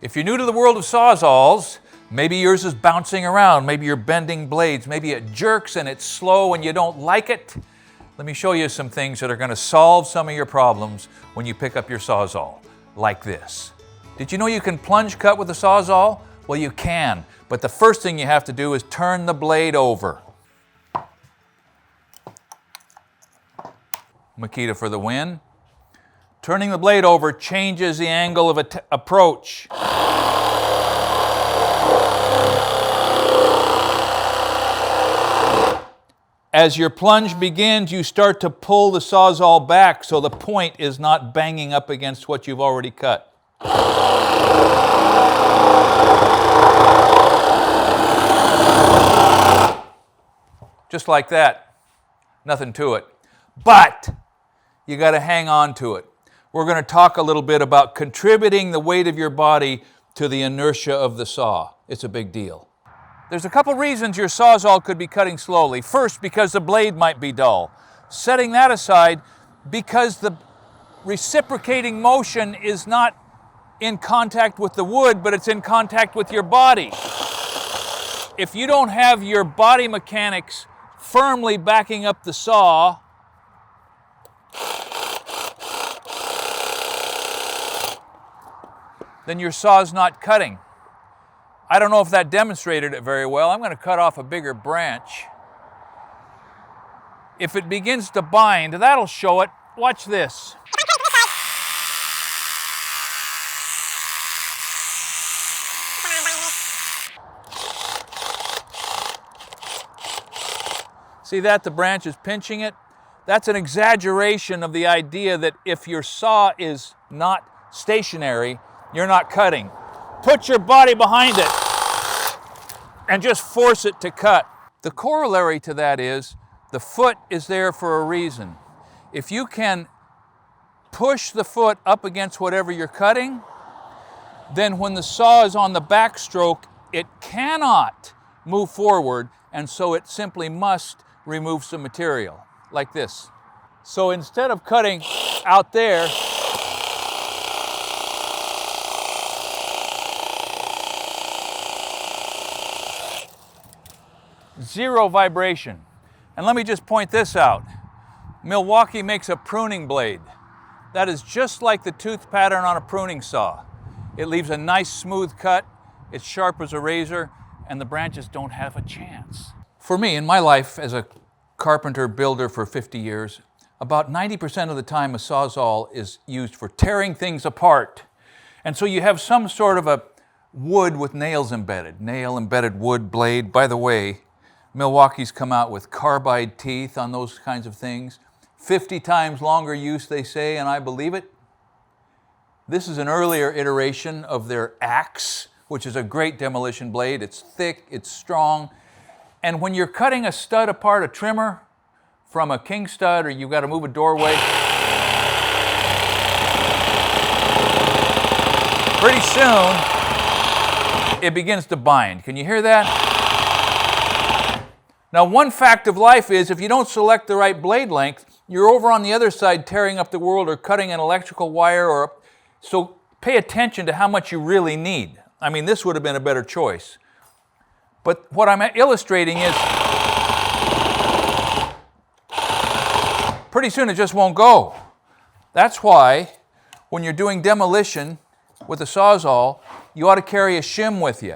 If you're new to the world of Sawzalls, maybe yours is bouncing around, maybe you're bending blades, maybe it jerks and it's slow and you don't like it. Let me show you some things that are going to solve some of your problems when you pick up your Sawzall, like this. Did you know you can plunge cut with a Sawzall? Well, you can, but the first thing you have to do is turn the blade over. Makita for the win. Turning the blade over changes the angle of approach. As your plunge begins, you start to pull the Sawzall back so the point is not banging up against what you've already cut. Just like that. Nothing to it. But you got to hang on to it. We're going to talk a little bit about contributing the weight of your body to the inertia of the saw. It's a big deal. There's a couple reasons your Sawzall could be cutting slowly. First, because the blade might be dull. Setting that aside, because the reciprocating motion is not in contact with the wood, but it's in contact with your body. If you don't have your body mechanics firmly backing up the saw, then your saw's not cutting. I don't know if that demonstrated it very well. I'm going to cut off a bigger branch. If it begins to bind, that'll show it. Watch this. See that? The branch is pinching it. That's an exaggeration of the idea that if your saw is not stationary, you're not cutting. Put your body behind it and just force it to cut. The corollary to that is the foot is there for a reason. If you can push the foot up against whatever you're cutting, then when the saw is on the backstroke, it cannot move forward, and so it simply must remove some material, like this. So instead of cutting out there, zero vibration. And let me just point this out. Milwaukee makes a pruning blade. That is just like the tooth pattern on a pruning saw. It leaves a nice smooth cut, it's sharp as a razor, and the branches don't have a chance. For me, in my life as a carpenter builder for 50 years, about 90% of the time a Sawzall is used for tearing things apart. And so you have some sort of a wood with nails embedded, nail-embedded wood blade. By the way, Milwaukee's come out with carbide teeth on those kinds of things. 50 times longer use, they say, and I believe it. This is an earlier iteration of their axe, which is a great demolition blade. It's thick, it's strong. And when you're cutting a stud apart, a trimmer, from a king stud, or you've got to move a doorway, pretty soon, it begins to bind. Can you hear that? Now, one fact of life is if you don't select the right blade length, you're over on the other side tearing up the world or cutting an electrical wire. So pay attention to how much you really need. I mean, this would have been a better choice. But what I'm illustrating is pretty soon it just won't go. That's why when you're doing demolition with a Sawzall, you ought to carry a shim with you.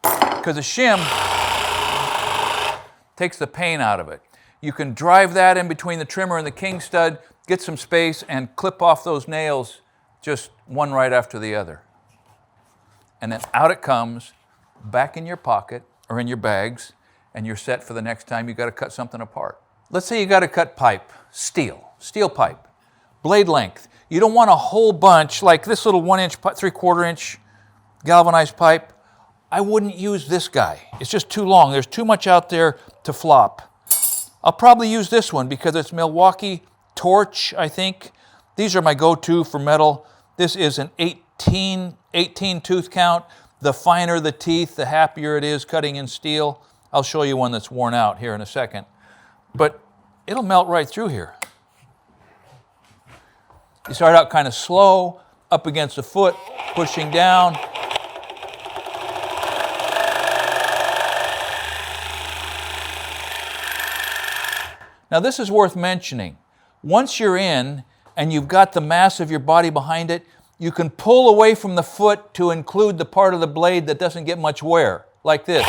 Because a shim takes the pain out of it. You can drive that in between the trimmer and the king stud, get some space, and clip off those nails just one right after the other. And then out it comes, back in your pocket or in your bags, and you're set for the next time you got to cut something apart. Let's say you got to cut pipe, steel pipe, blade length. You don't want a whole bunch like this little 1-inch, 3/4 inch galvanized pipe. I wouldn't use this guy. It's just too long. There's too much out there to flop. I'll probably use this one because it's Milwaukee Torch, I think. These are my go-to for metal. This is an 18 tooth count. The finer the teeth, the happier it is cutting in steel. I'll show you one that's worn out here in a second. But it'll melt right through here. You start out kind of slow, up against the foot, pushing down. Now this is worth mentioning. Once you're in and you've got the mass of your body behind it, you can pull away from the foot to include the part of the blade that doesn't get much wear, like this.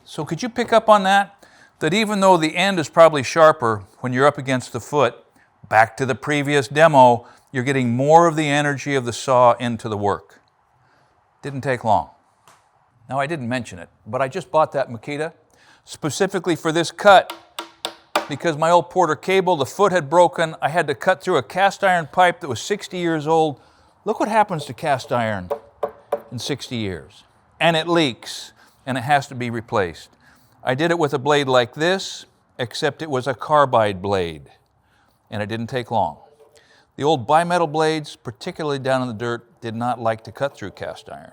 So could you pick up on that? That even though the end is probably sharper when you're up against the foot, back to the previous demo, you're getting more of the energy of the saw into the work. Didn't take long. Now I didn't mention it, but I just bought that Makita specifically for this cut because my old Porter cable, the foot had broken. I had to cut through a cast iron pipe that was 60 years old. Look what happens to cast iron in 60 years. And it leaks, and it has to be replaced. I did it with a blade like this, except it was a carbide blade, and it didn't take long. The old bimetal blades, particularly down in the dirt, did not like to cut through cast iron.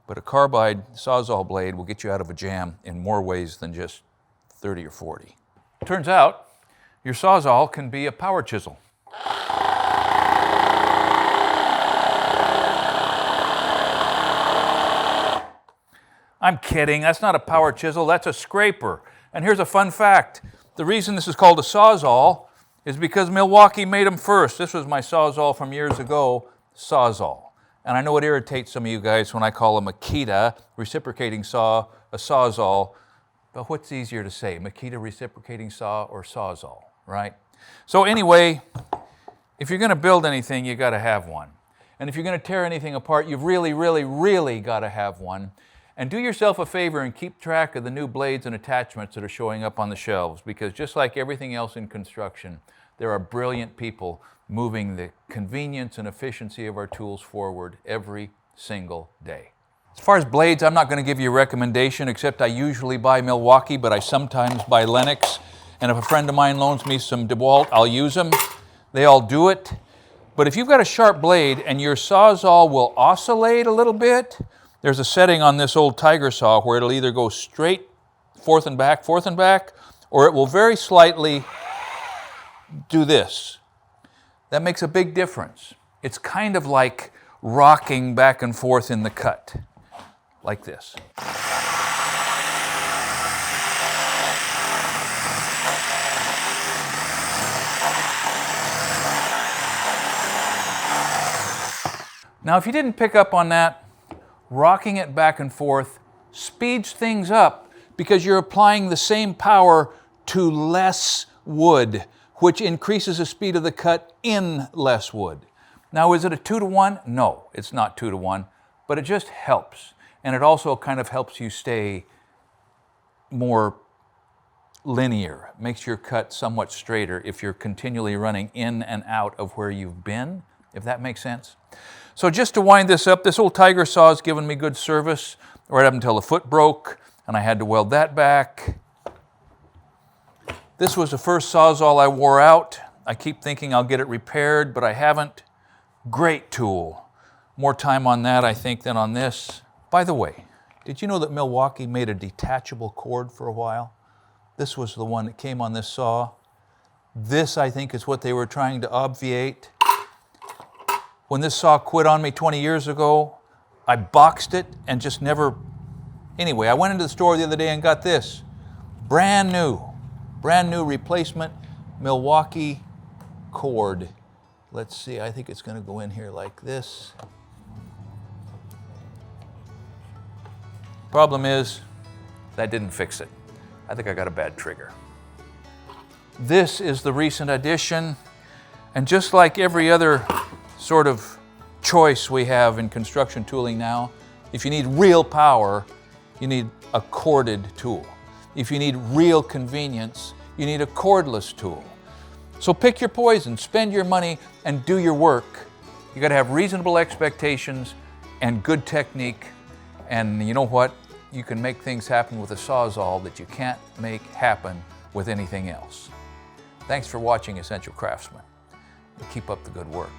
But a carbide Sawzall blade will get you out of a jam in more ways than just 30 or 40. Turns out, your Sawzall can be a power chisel. I'm kidding, that's not a power chisel, that's a scraper. And here's a fun fact. The reason this is called a Sawzall is because Milwaukee made them first. This was my Sawzall from years ago, Sawzall. And I know it irritates some of you guys when I call a Makita reciprocating saw a Sawzall, but what's easier to say, Makita reciprocating saw or Sawzall, right? So anyway, if you're gonna build anything, you gotta have one. And if you're gonna tear anything apart, you've really, really, really gotta have one. And do yourself a favor and keep track of the new blades and attachments that are showing up on the shelves, because just like everything else in construction, there are brilliant people moving the convenience and efficiency of our tools forward every single day. As far as blades, I'm not going to give you a recommendation, except I usually buy Milwaukee, but I sometimes buy Lennox. And if a friend of mine loans me some DeWalt, I'll use them. They all do it. But if you've got a sharp blade and your Sawzall will oscillate a little bit, there's a setting on this old Tiger saw where it'll either go straight forth and back, or it will very slightly do this. That makes a big difference. It's kind of like rocking back and forth in the cut, like this. Now, if you didn't pick up on that, rocking it back and forth speeds things up because you're applying the same power to less wood, which increases the speed of the cut in less wood. Now, is it a 2-to-1? No, it's not 2-to-1, but it just helps. And it also kind of helps you stay more linear. It makes your cut somewhat straighter if you're continually running in and out of where you've been, if that makes sense. So just to wind this up, this old Tiger saw has given me good service right up until the foot broke, and I had to weld that back. This was the first Sawzall I wore out. I keep thinking I'll get it repaired, but I haven't. Great tool. More time on that, I think, than on this. By the way, did you know that Milwaukee made a detachable cord for a while? This was the one that came on this saw. This, I think, is what they were trying to obviate. When this saw quit on me 20 years ago, I boxed it and just never... Anyway, I went into the store the other day and got this. Brand new replacement Milwaukee cord. Let's see, I think it's going to go in here like this. Problem is, that didn't fix it. I think I got a bad trigger. This is the recent addition, and just like every other sort of choice we have in construction tooling now, if you need real power, you need a corded tool. If you need real convenience, you need a cordless tool. So pick your poison, spend your money, and do your work. You got to have reasonable expectations and good technique. And you know what? You can make things happen with a Sawzall that you can't make happen with anything else. Thanks for watching Essential Craftsman. Keep up the good work.